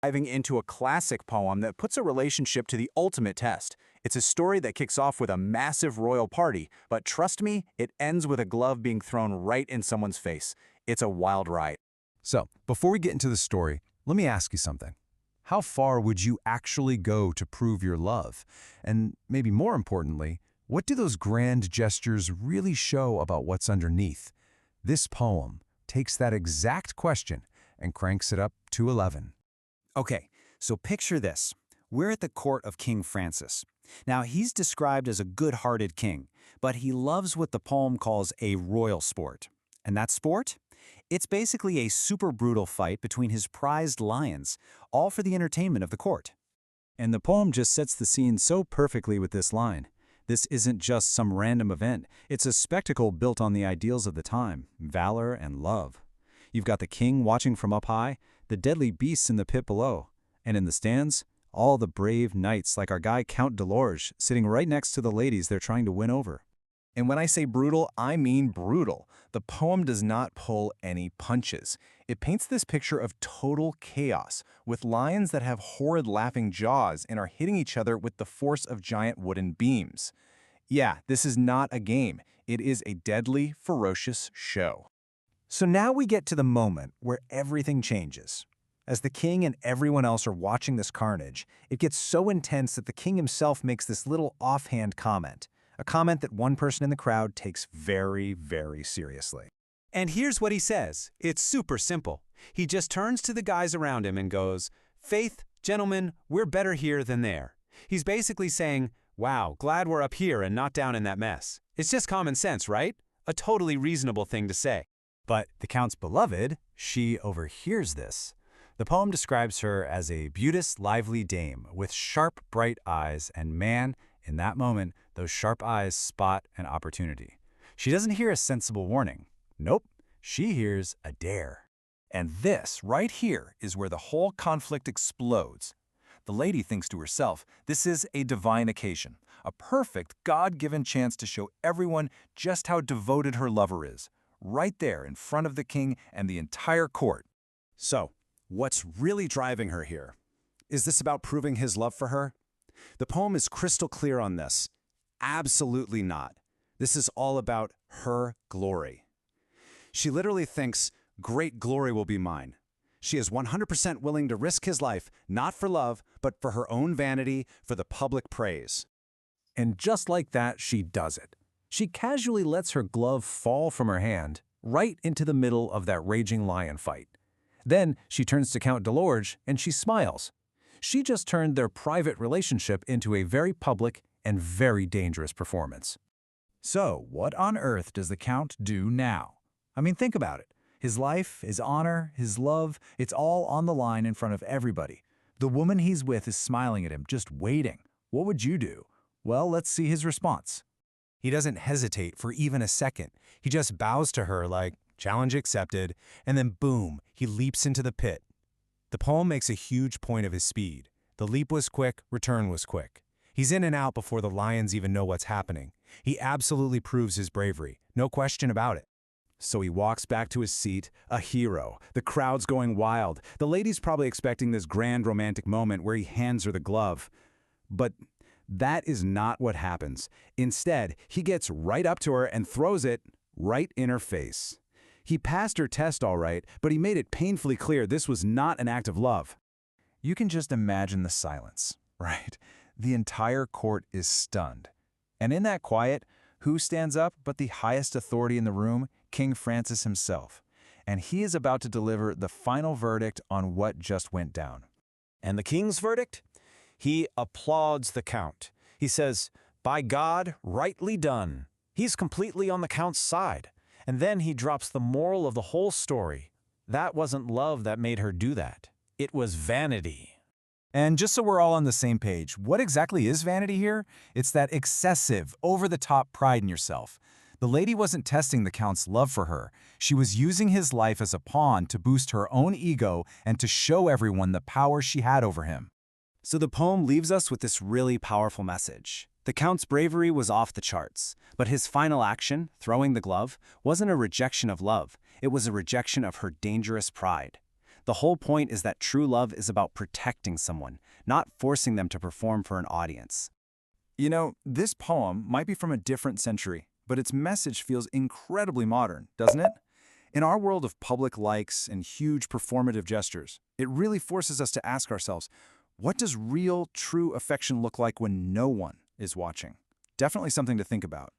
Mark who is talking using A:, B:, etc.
A: Diving into a classic poem that puts a relationship to the ultimate test. It's a story that kicks off with a massive royal party, but trust me, it ends with a glove being thrown right in someone's face. It's a wild ride.
B: So, before we get into the story, let me ask you something. How far would you actually go to prove your love? And maybe more importantly, what do those grand gestures really show about what's underneath? This poem takes that exact question and cranks it up to 11.
C: Okay, so picture this. We're at the court of King Francis. Now, he's described as a good-hearted king, but he loves what the poem calls a royal sport. And that sport? It's basically a super brutal fight between his prized lions, all for the entertainment of the court. And the poem just sets the scene so perfectly with this line. This isn't just some random event. It's a spectacle built on the ideals of the time, valor and love. You've got the king watching from up high, the deadly beasts in the pit below, and in the stands, all the brave knights like our guy Count Delorge sitting right next to the ladies they're trying to win over.
D: And when I say brutal, I mean brutal. The poem does not pull any punches. It paints this picture of total chaos, with lions that have horrid laughing jaws and are hitting each other with the force of giant wooden beams. Yeah, this is not a game. It is a deadly, ferocious show.
C: So now we get to the moment where everything changes. As the king and everyone else are watching this carnage, it gets so intense that the king himself makes this little offhand comment, a comment that one person in the crowd takes very, very seriously. And here's what he says. It's super simple. He just turns to the guys around him and goes, "Faith, gentlemen, we're better here than there." He's basically saying, wow, glad we're up here and not down in that mess. It's just common sense, right? A totally reasonable thing to say. But the Count's beloved, she overhears this. The poem describes her as a beauteous, lively dame with sharp, bright eyes, and man, in that moment, those sharp eyes spot an opportunity. She doesn't hear a sensible warning. Nope, she hears a dare.
D: And this, right here, is where the whole conflict explodes. The lady thinks to herself, this is a divine occasion, a perfect, God-given chance to show everyone just how devoted her lover is, right there in front of the king and the entire court.
C: So, what's really driving her here? Is this about proving his love for her? The poem is crystal clear on this. Absolutely not. This is all about her glory. She literally thinks, great glory will be mine. She is 100% willing to risk his life, not for love, but for her own vanity, for the public praise. And just like that, she does it. She casually lets her glove fall from her hand, right into the middle of that raging lion fight. Then she turns to Count Delorge and she smiles. She just turned their private relationship into a very public and very dangerous performance. So, what on earth does the Count do now? I mean, think about it. His life, his honor, his love, it's all on the line in front of everybody. The woman he's with is smiling at him, just waiting. What would you do? Well, let's see his response. He doesn't hesitate for even a second. He just bows to her like, challenge accepted, and then boom, he leaps into the pit. The poem makes a huge point of his speed. The leap was quick, return was quick. He's in and out before the lions even know what's happening. He absolutely proves his bravery, no question about it. So he walks back to his seat, a hero. The crowd's going wild. The lady's probably expecting this grand romantic moment where he hands her the glove. But that is not what happens. Instead, he gets right up to her and throws it right in her face. He passed her test all right, but he made it painfully clear this was not an act of love. You can just imagine the silence, right? The entire court is stunned. And in that quiet, who stands up but the highest authority in the room, King Francis himself? And he is about to deliver the final verdict on what just went down. And the king's verdict? He applauds the Count. He says, "By God, rightly done." He's completely on the Count's side. And then he drops the moral of the whole story. That wasn't love that made her do that. It was vanity. And just so we're all on the same page, what exactly is vanity here? It's that excessive, over-the-top pride in yourself. The lady wasn't testing the Count's love for her. She was using his life as a pawn to boost her own ego and to show everyone the power she had over him. So the poem leaves us with this really powerful message. The Count's bravery was off the charts, but his final action, throwing the glove, wasn't a rejection of love. It was a rejection of her dangerous pride. The whole point is that true love is about protecting someone, not forcing them to perform for an audience.
D: You know, this poem might be from a different century, but its message feels incredibly modern, doesn't it? In our world of public likes and huge performative gestures, it really forces us to ask ourselves, what does real, true affection look like when no one is watching? Definitely something to think about.